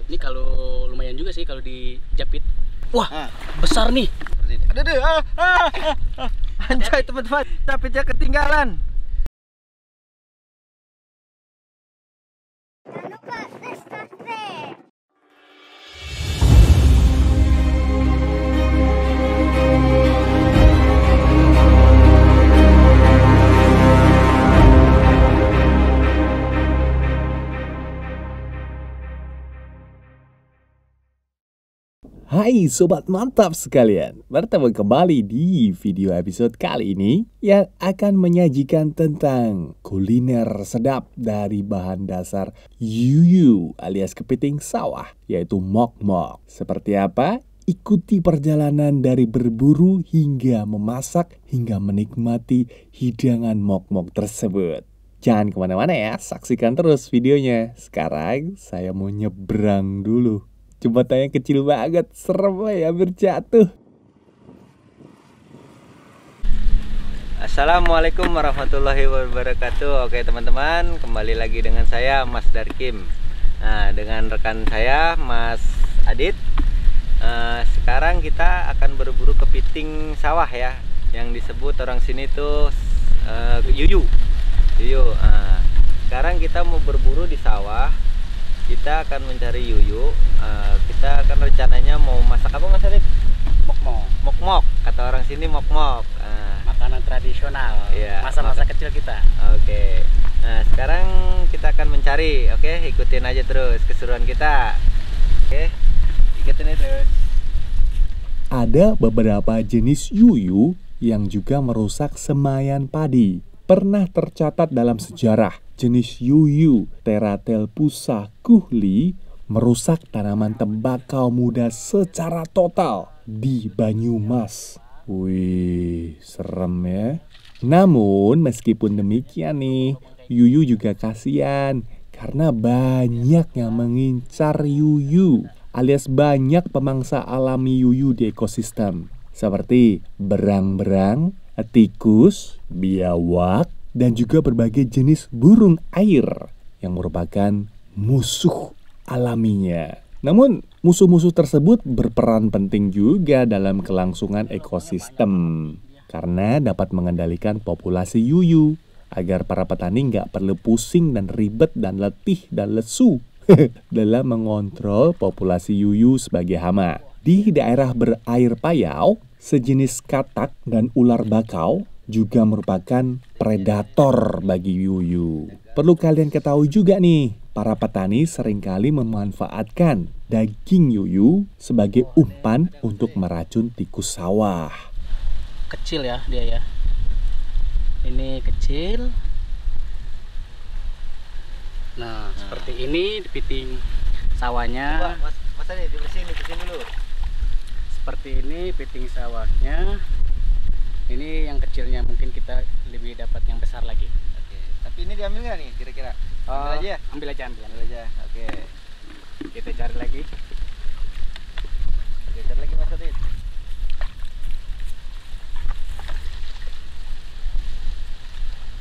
Ini kalau lumayan juga sih kalau dijepit. Wah, besar nih. Ada. Anjay teman-teman, capitnya ketinggalan. Jangan lupa subscribe. Hai sobat mantap sekalian, bertemu kembali di video episode kali ini yang akan menyajikan tentang kuliner sedap dari bahan dasar yuyu alias kepiting sawah, yaitu mok-mok. Seperti apa? Ikuti perjalanan dari berburu hingga memasak hingga menikmati hidangan mok-mok tersebut. Jangan kemana-mana ya, saksikan terus videonya. Sekarang saya mau nyebrang dulu. Jembatannya kecil banget, serem ya, berjatuh. Assalamualaikum warahmatullahi wabarakatuh. Oke teman-teman, kembali lagi dengan saya Mas Darkim. Nah, dengan rekan saya Mas Adit. Sekarang kita akan berburu kepiting sawah ya, yang disebut orang sini tuh yuyu. Sekarang kita mau berburu di sawah. Kita akan mencari yuyu. Kita akan rencananya mau masak apa Mas Adit? Mok-mok, kata orang sini mok-mok. Makanan tradisional. Iya, Masa-masa kecil kita. Oke. Nah, sekarang kita akan mencari. Oke, ikutin aja terus keseruan kita. Oke, ikutin aja terus. Ada beberapa jenis yuyu yang juga merusak semaian padi. Pernah tercatat dalam sejarah, jenis yuyu Teratelpusa kuhli merusak tanaman tembakau muda secara total di Banyumas. Wih, serem ya. Namun meskipun demikian nih, yuyu juga kasihan karena banyak yang mengincar yuyu, alias banyak pemangsa alami yuyu di ekosistem, seperti berang-berang, tikus, biawak, dan juga berbagai jenis burung air yang merupakan musuh alaminya. Namun, musuh-musuh tersebut berperan penting juga dalam kelangsungan ekosistem karena dapat mengendalikan populasi yuyu agar para petani nggak perlu pusing dan ribet dan letih dan lesu dalam mengontrol populasi yuyu sebagai hama. Di daerah berair payau, sejenis katak dan ular bakau juga merupakan predator bagi yuyu. Perlu kalian ketahui juga nih, para petani seringkali memanfaatkan daging yuyu sebagai umpan untuk meracun tikus sawah. Kecil ya dia ya. Ini kecil. Nah, seperti ini kepiting sawahnya. Coba, Mas Adit, dibersihin dulu. Seperti ini kepiting sawahnya. Ini yang kecilnya, mungkin kita lebih dapat yang besar lagi. Oke, tapi ini diambil nggak nih kira-kira? Ambil aja ya? Ambil aja. Oke. Kita cari lagi. Oke, cari lagi Mas Adit.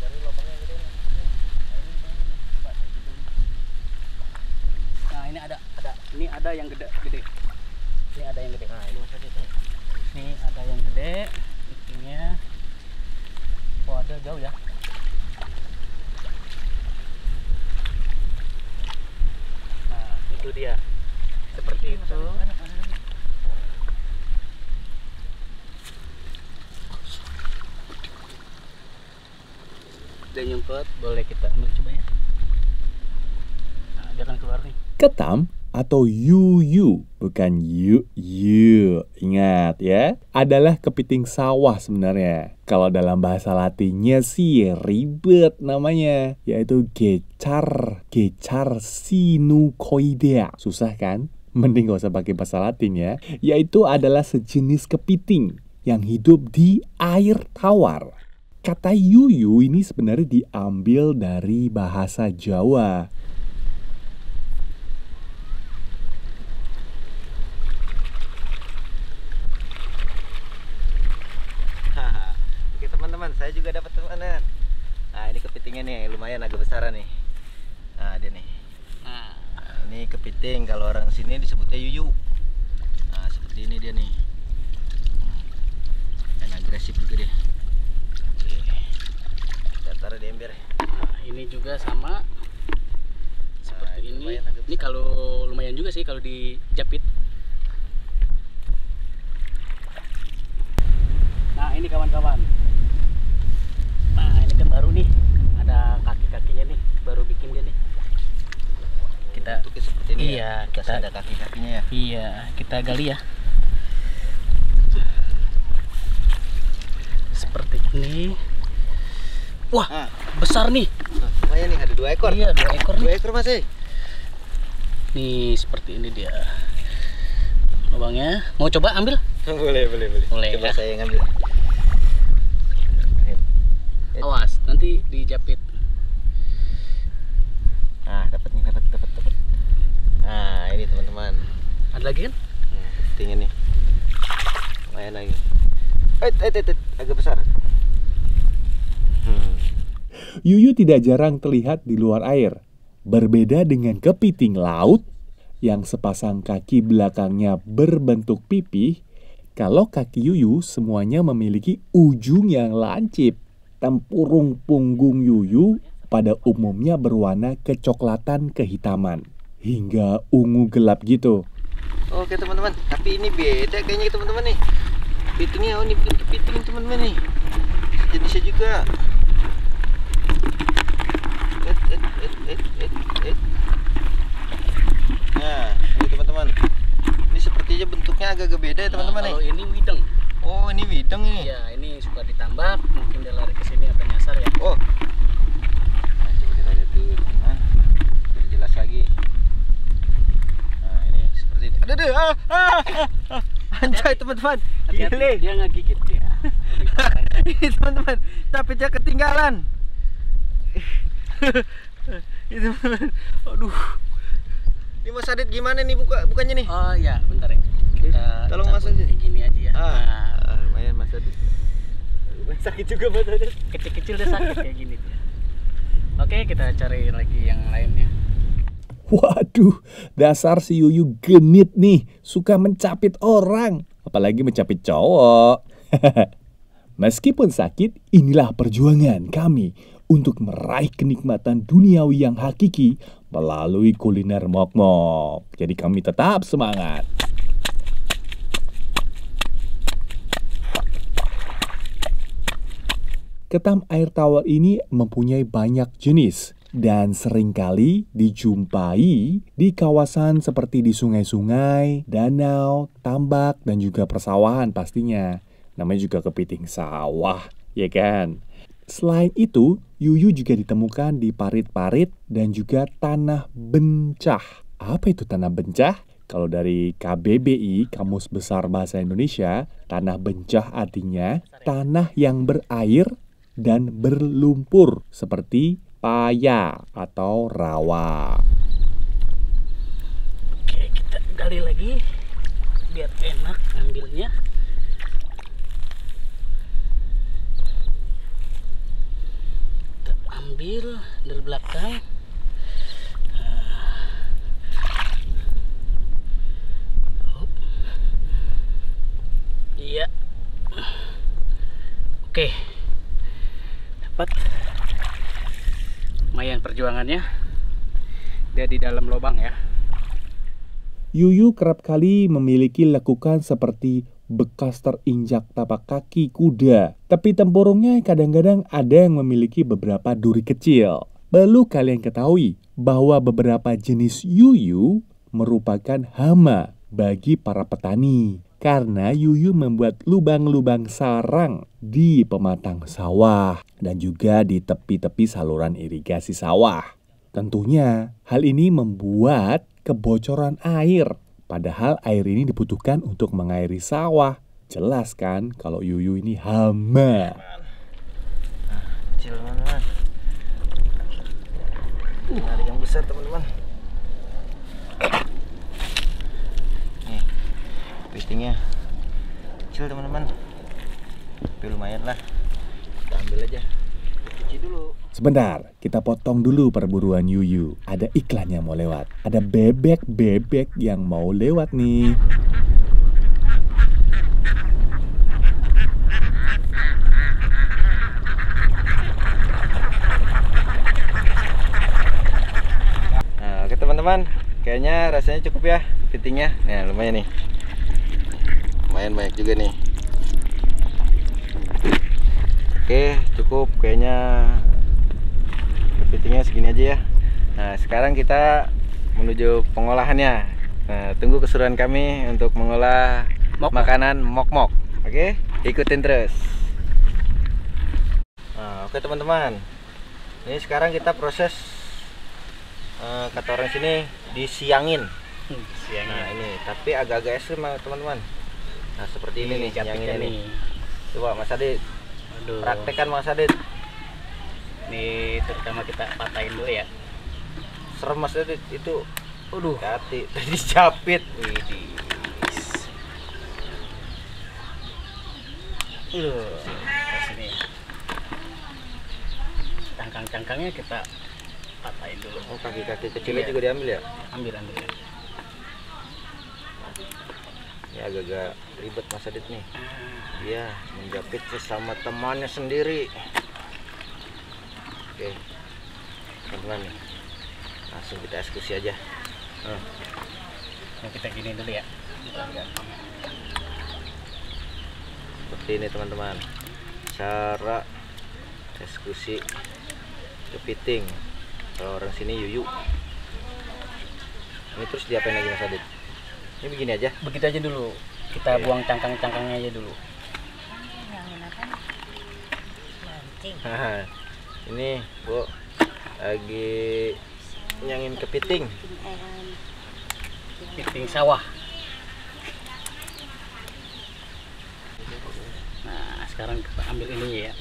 Cari lubang yang gede. Nah, ini ada. Ini ada yang gede. Ini ada yang gede. Nah, ini Mas Adit. Ini ada yang gede. Kepitingnya. Oh, ada jauh ya. Nah, itu dia. Seperti itu. Udah nyumpet, boleh kita ambil coba ya. Nah, dia akan keluar nih. Ketam atau yuyu, bukan yu. Ingat ya, adalah kepiting sawah sebenarnya. Kalau dalam bahasa Latinnya sih ribet namanya, yaitu gecar sinucoidea. Susah kan? Mending gak usah pakai bahasa Latin ya. Yaitu adalah sejenis kepiting yang hidup di air tawar. Kata yuyu ini sebenarnya diambil dari bahasa Jawa. Oke teman-teman, saya juga dapat teman. Nah, ini kepitingnya nih, lumayan agak besar nih. Nah, dia nih. Nah, ini kepiting kepiting, kalau orang sini disebutnya yuyu. Nah, seperti ini dia nih. Dan agresif juga dia. Oke. Kita taruh di ember. Nah, ini juga sama seperti ini ini. lumayan agak Ini besar. kalau lumayan juga sih kalau dijepit. Nah, ini kawan-kawan. Nah, ini kan baru nih. Ada kaki-kakinya nih, baru bikin dia nih. Kita Bentuknya seperti ini. iya, ya. Kita kita- ada kaki-kakinya ya. iya, kita gali ya. Seperti ini. Wah, Ah, besar nih. lumayan nih, ada 2 ekor. Iya, 2 ekor 2 nih. ekor Mas. Nih, seperti ini dia. Lubangnya. Mau coba ambil? Boleh. Boleh, Coba ya. saya ngambil. Awas, nanti dijepit. Nah, dapat. Nah, ini teman-teman. Ada lagi kan? Kepitingnya nih. Lumayan lagi. Agak besar. Yuyu tidak jarang terlihat di luar air. Berbeda dengan kepiting laut yang sepasang kaki belakangnya berbentuk pipih, kalau kaki Yuyu semuanya memiliki ujung yang lancip. Tempurung punggung Yuyu pada umumnya berwarna kecoklatan kehitaman hingga ungu gelap gitu. Oke teman-teman, tapi ini beda kayaknya teman-teman nih. Kepitingnya, ini bukan kepiting teman-teman nih. Jenisnya juga. Nah, ini teman-teman. Ini sepertinya bentuknya agak beda ya teman-teman Nah, nih. kalau ini wideng. Oh, ini wideng ini. Iya, ini suka ditambak, mungkin dia lari ke sini atau nyasar ya. Oh. Nah, coba kita lihat dulu teman. Biar jelas lagi. Nah, ini seperti ini. Aduh. Anjay teman-teman. Hati-hati, Gile. dia nggak gigit ya. Ini teman-teman, tapi dia ketinggalan. Ini teman-teman. Aduh. Ini Mas Adit gimana nih bukannya nih? Oh ya, bentar ya. Kita Tolong Mas cabut aja. kayak gini aja ya. Nah, Lumayan Mas Adit. Sakit juga Mas Adit. kecil-kecil dia sakit kayak gini dia. Oke, kita cari lagi yang lainnya. Waduh, dasar si Yuyu genit nih, suka mencapit orang, apalagi mencapit cowok. Meskipun sakit, inilah perjuangan kami untuk meraih kenikmatan duniawi yang hakiki melalui kuliner mok-mok. Jadi kami tetap semangat. Ketam air tawar ini mempunyai banyak jenis dan seringkali dijumpai di kawasan seperti di sungai-sungai, danau, tambak, dan juga persawahan pastinya. Namanya juga kepiting sawah, ya kan? Selain itu, yuyu juga ditemukan di parit-parit dan juga tanah bencah. Apa itu tanah bencah? Kalau dari KBBI, Kamus Besar Bahasa Indonesia, tanah bencah artinya tanah yang berair dan berlumpur seperti paya atau rawa. Oke, kita gali lagi biar enak ambilnya. Kita ambil dari belakang. Hop. Iya. Oke. Dapat. Lumayan perjuangannya. Dia di dalam lubang ya. Yuyu kerap kali memiliki lekukan seperti bekas terinjak tapak kaki kuda. Tapi tempurungnya kadang-kadang ada yang memiliki beberapa duri kecil. Perlu kalian ketahui bahwa beberapa jenis yuyu merupakan hama bagi para petani. Karena yuyu membuat lubang-lubang sarang di pematang sawah dan juga di tepi-tepi saluran irigasi sawah. Tentunya hal ini membuat kebocoran air. Padahal air ini dibutuhkan untuk mengairi sawah. Jelas kan kalau yuyu ini hama. Kecil teman-teman. Nyari yang besar teman-teman. Nih, kepitingnya kecil teman-teman. Tapi lumayan lah. Kita ambil aja. Cuci dulu. Sebentar, kita potong dulu perburuan Yuyu. Ada iklan yang mau lewat. Ada bebek-bebek yang mau lewat nih. Nah, oke teman-teman, kayaknya rasanya cukup ya kepitingnya. Nah, lumayan nih. Lumayan banyak juga nih. Oke, cukup kayaknya. Kepitingnya segini aja ya. Nah, sekarang kita menuju pengolahannya. Nah, tunggu keseruan kami untuk mengolah makanan mok-mok. Oke, ikutin terus. Nah, oke teman-teman. Ini sekarang kita proses kata orang sini disiangin. Nah, ini tapi agak-agak ekstrim teman-teman. Nah, seperti ini nih sianginnya nih. Coba Mas Adit. Aduh. Praktekkan Mas Adit. Ini terutama kita patahin dulu ya. Serem Mas Adit itu. Aduh. Hati tadi dijapit. Widih. Sini. Cangkang-cangkangnya kita patahin dulu. Oh, kaki-kaki kecilnya Iya. juga diambil ya? Ambil ya. Ya agak-agak ribet Mas Adit nih. Dia menjapit sesama temannya sendiri. Oke, teman-teman nih, langsung kita eksekusi aja. Yang kita gini dulu ya. Seperti ini teman-teman, cara eksekusi kepiting. Kalau orang sini yuyu. Ini terus diapain lagi Mas Adit? Ini begini aja. Begitu aja dulu. Kita buang cangkang-cangkangnya aja dulu. Ini Bu lagi nyangin kepiting. Kepiting sawah. Nah, sekarang kita ambil ini ya.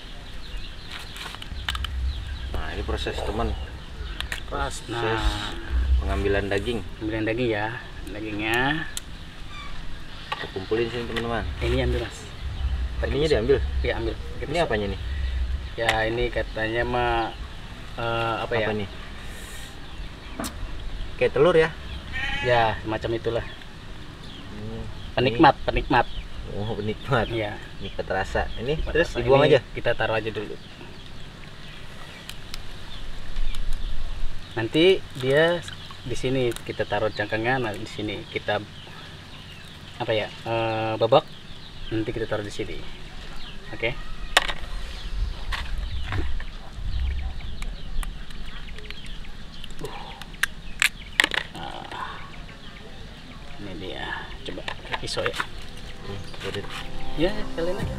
Nah, ini proses teman. Pas. Proses Nah, pengambilan daging. ambil daging ya. Dagingnya Kita kumpulin sini teman-teman. ini ambil Mas. Tadinya diambil. Ya ambil. Ini apanya nih? Ya ini katanya mah apa ya? Apa nih? Kayak telur ya? Ya semacam itulah. Ini- Penikmat. Oh, penikmat. Iya. Nikmat rasa. Ini Penikmat terus rasa. dibuang Ini aja. Kita taruh aja dulu. Nanti dia di sini kita taruh cangkangnya. Nah di sini kita apa ya? Babak. Nanti kita taruh di sini. Oke. Ini dia. Coba pakai pisau ya. Adit. Ya, kalian aja.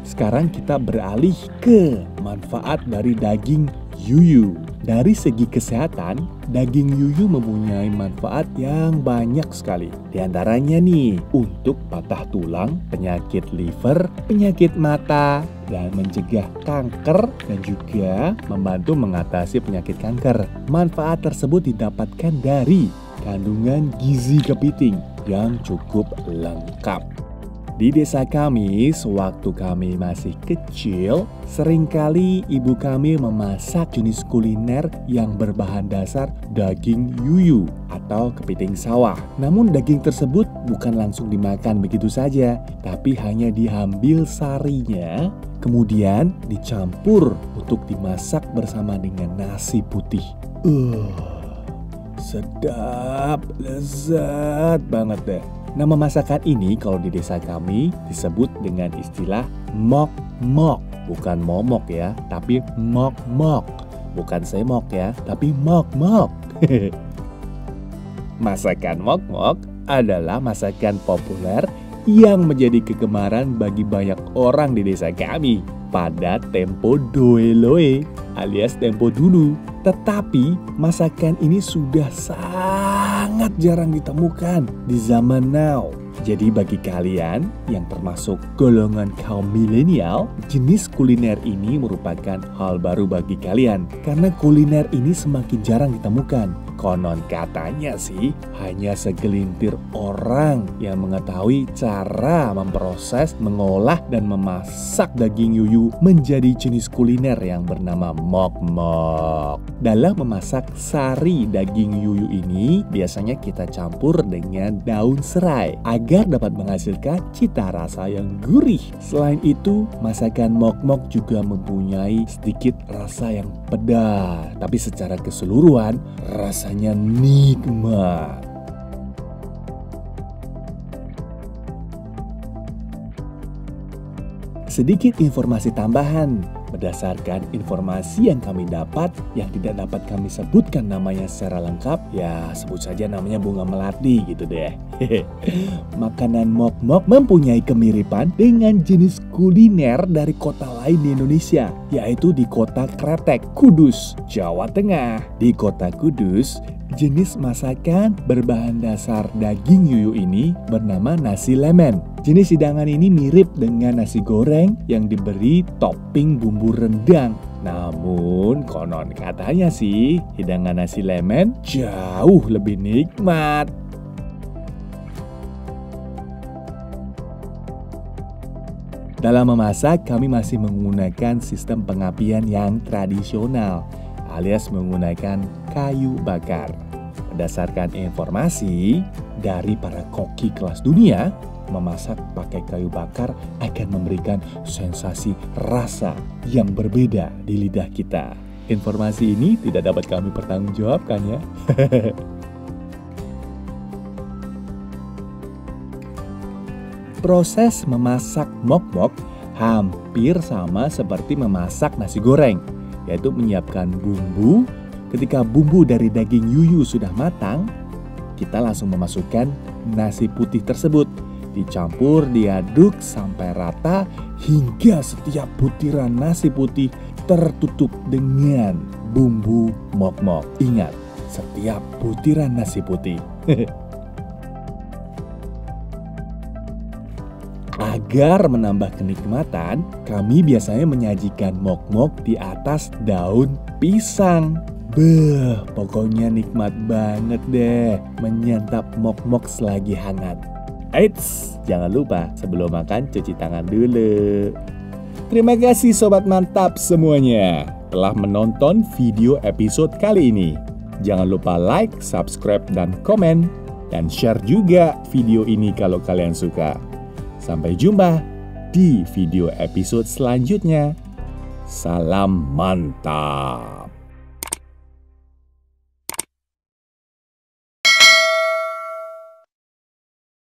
Sekarang kita beralih ke manfaat dari daging yuyu. Dari segi kesehatan, daging yuyu mempunyai manfaat yang banyak sekali. Di antaranya nih, untuk patah tulang, penyakit liver, penyakit mata, dan mencegah kanker, dan juga membantu mengatasi penyakit kanker. Manfaat tersebut didapatkan dari kandungan gizi kepiting yang cukup lengkap. Di desa kami, sewaktu kami masih kecil, seringkali ibu kami memasak jenis kuliner yang berbahan dasar daging yuyu atau kepiting sawah. Namun daging tersebut bukan langsung dimakan begitu saja, tapi hanya diambil sarinya, kemudian dicampur untuk dimasak bersama dengan nasi putih. Sedap, lezat banget deh. Nama masakan ini kalau di desa kami disebut dengan istilah mok-mok. Bukan momok ya, tapi mok-mok. Bukan semok ya, tapi mok-mok. Masakan mok-mok adalah masakan populer yang menjadi kegemaran bagi banyak orang di desa kami pada tempo doeloe alias tempo dulu. Tetapi masakan ini sudah sangat jarang ditemukan di zaman now. Jadi bagi kalian yang termasuk golongan kaum milenial, jenis kuliner ini merupakan hal baru bagi kalian. Karena kuliner ini semakin jarang ditemukan. Konon katanya sih hanya segelintir orang yang mengetahui cara memproses, mengolah, dan memasak daging yuyu menjadi jenis kuliner yang bernama mok-mok. Dalam memasak sari daging yuyu ini biasanya kita campur dengan daun serai agar dapat menghasilkan cita rasa yang gurih. Selain itu, masakan mok-mok juga mempunyai sedikit rasa yang pedas, tapi secara keseluruhan rasanya nikmat. Sedikit informasi tambahan berdasarkan informasi yang kami dapat yang tidak dapat kami sebutkan namanya secara lengkap, ya sebut saja namanya bunga melati gitu deh. Makanan mok-mok mempunyai kemiripan dengan jenis kuliner dari kota lain di Indonesia, yaitu di kota Kretek, Kudus, Jawa Tengah. Di kota Kudus, jenis masakan berbahan dasar daging yuyu ini bernama nasi lemen. Jenis hidangan ini mirip dengan nasi goreng yang diberi topping bumbu rendang. Namun konon katanya sih hidangan nasi lemen jauh lebih nikmat. Dalam memasak kami masih menggunakan sistem pengapian yang tradisional alias menggunakan kayu bakar. Berdasarkan informasi dari para koki kelas dunia, memasak pakai kayu bakar akan memberikan sensasi rasa yang berbeda di lidah kita. Informasi ini tidak dapat kami pertanggungjawabkan ya. Proses memasak mok-mok hampir sama seperti memasak nasi goreng, yaitu menyiapkan bumbu. Ketika bumbu dari daging yuyu sudah matang, kita langsung memasukkan nasi putih tersebut. Dicampur, diaduk sampai rata hingga setiap butiran nasi putih tertutup dengan bumbu mok-mok. Ingat, setiap butiran nasi putih. Agar menambah kenikmatan, kami biasanya menyajikan mok-mok di atas daun pisang. Beuh, pokoknya nikmat banget deh menyantap mok-mok selagi hangat. Eits, jangan lupa sebelum makan cuci tangan dulu. Terima kasih sobat mantap semuanya telah menonton video episode kali ini. Jangan lupa like, subscribe, dan komen. Dan share juga video ini kalau kalian suka. Sampai jumpa di video episode selanjutnya. Salam mantap.